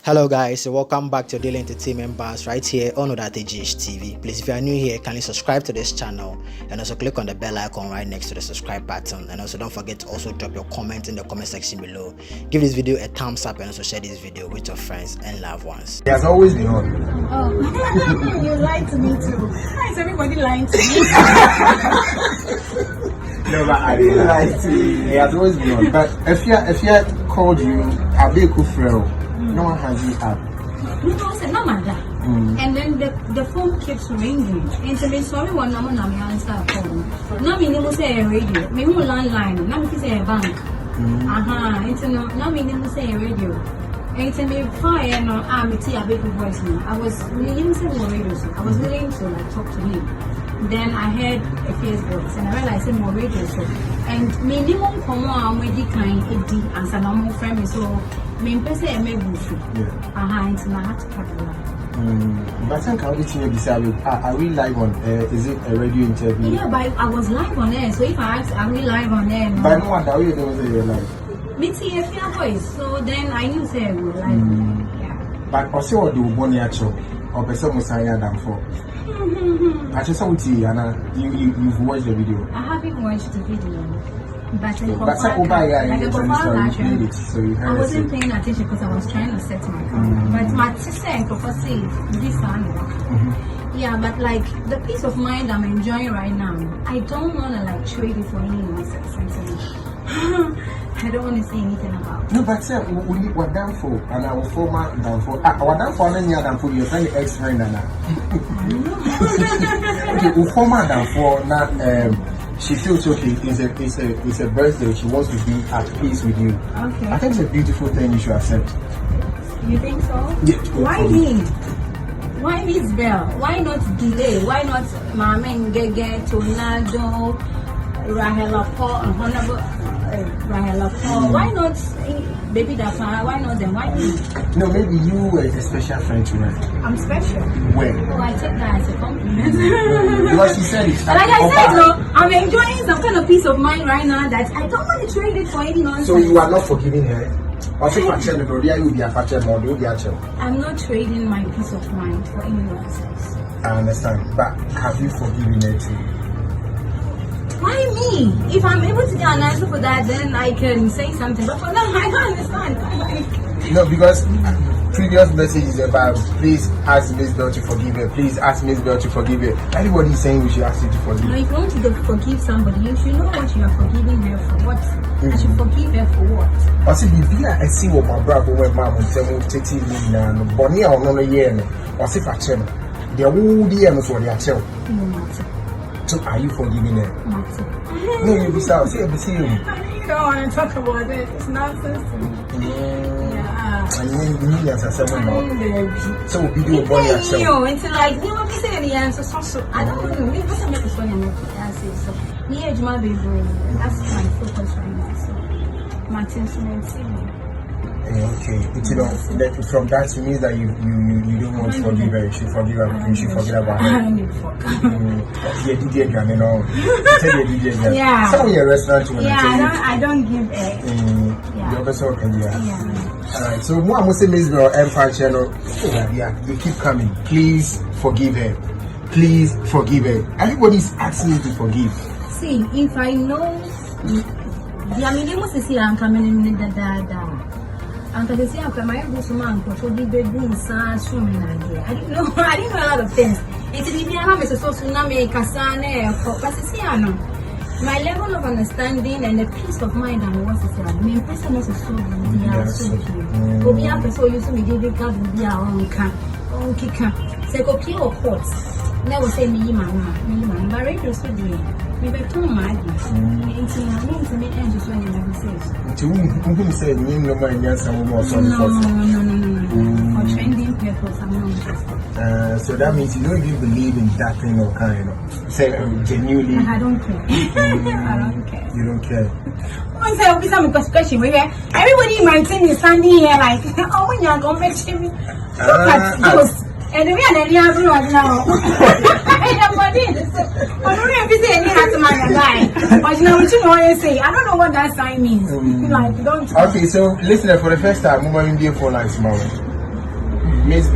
Hello guys, so welcome back to Daily Entertainment Bars right here on GH TV. Please, if you are new here, kindly subscribe to this channel and also click on the bell icon right next to the subscribe button, and also don't forget to also drop your comment in the comment section below. Give this video a thumbs up and also share this video with your friends and loved ones. He has always been on. Oh, you lied to me too. Why is everybody lying to me? No, but I didn't lie to you. He has always been on. But if you called you, I'll be a cool friend. No one has you up. No, I said, no, madam. And then the phone keeps ringing. And so, sorry, one number, I answer phone. No, me never say a radio. Me who landline. No, me say a bank. It's no, me never say a radio. And to me, fire, no, I'm a big voice now. I was willing to radio. I was willing to like talk to him. Then I heard Afia's voice and I realized more radio show. And minimum come on with the kind of as a normal friend. So, me person I may be free. It's not popular. But I think I'll be saying, are we live on is it a radio interview? Yeah, but I was live on air. So if I ask, are we live on air? No. But no one that you don't say you're live. Me see Afia voice. So then I knew say we were live. Yeah. But also what do Bonnie actually or person Musaya than for? I just saw you've watched the video. I haven't watched the video. But so you I wasn't paying attention because I was trying to set my camera. But my sister and Kofosi, this one. Yeah, but like the peace of mind I'm enjoying right now, I don't want to like trade it for any nonsense. I don't want to say anything about it. No, but sir, we're done for, and our former done for. Our done for, and you're done for your friend, ex-friend, and okay, we former done for now. She feels okay. It's a birthday. She wants to be at peace with you. Okay. I think it's a beautiful thing. You should accept. You think so? Yeah. Why me? Why Mzbel? Why not delay? Why not Mama Ngege, Tonaldo, Rahela Paul, and Honorable Rahela Paul? Why not Baby Dafa? Why not them? Why me? No, maybe you were a special friend to her. I'm special. When? Oh, I take that as a compliment. Because she said it. Like I said, no, I'm enjoying some kind of peace of mind right now that I don't want to trade it for any nonsense. So you are not forgiving her? I'm not trading my peace of mind for any nonsense. I understand, but have you forgiven her too? Why me? If I'm able to get an answer for that, then I can say something. But for now, I don't understand. No, because previous messages about please ask Mzbel to forgive her. Please ask Mzbel to forgive her. Everybody is saying we should ask you to forgive. No, if you want to forgive somebody, you should know what you are forgiving her for. What? I should forgive her for what? I said, I see what my brother when mom will tell me to take and Bonnie or no year. Or if I tell they are all the end for their child. No matter. So are you forgiving her? Matter. No, you'll be sad. See, you. I don't want to talk about it. It's nonsense to me. Yeah. And you need answer seven now. So we do a body action. It's like you want to say the answer. So I don't want to make this one and answer. So me age my baby. That's my focus right now. So my attention is okay. You know, from that it means that you don't want to forgive her. You should forgive her. You should forget about her. Yeah. Some of your restaurants. Yeah, I don't give a. The other side can Alright, so what I'm saying Mzbel Empire channel, you keep coming. Please forgive her. Please forgive her. Everybody's asking you to forgive. See, if I know the minimum is here, I'm coming in the dada. Uncle is here, my man forgive the boom, swimming idea. I didn't know a lot of things. It's the Vietnam is a tsunami, Kasane, Pasisiano. My level of understanding and the peace of mind and what is it? I mean, person is so good. We have so used to be giving God with their own can. Say, go pure pots. Never say me, man. But radio is good. Maybe too much. It's to me, and just when you never say. To whom say, no, my yes, I'm more sorry. No. For trending people, I'm not interested. So that means you don't even believe in that thing or kind of say genuinely. I don't care. I don't care. You don't care. Once I open some question, everybody in my team is standing here like, oh, when you're going to me. Look at those. And we are any other one now. I don't know if it's any hat to my guy. But you know what you want to say? I don't know what that sign means. Like, don't. Okay, so listen, for the first time, I'm going to be for like tomorrow. Mzbel.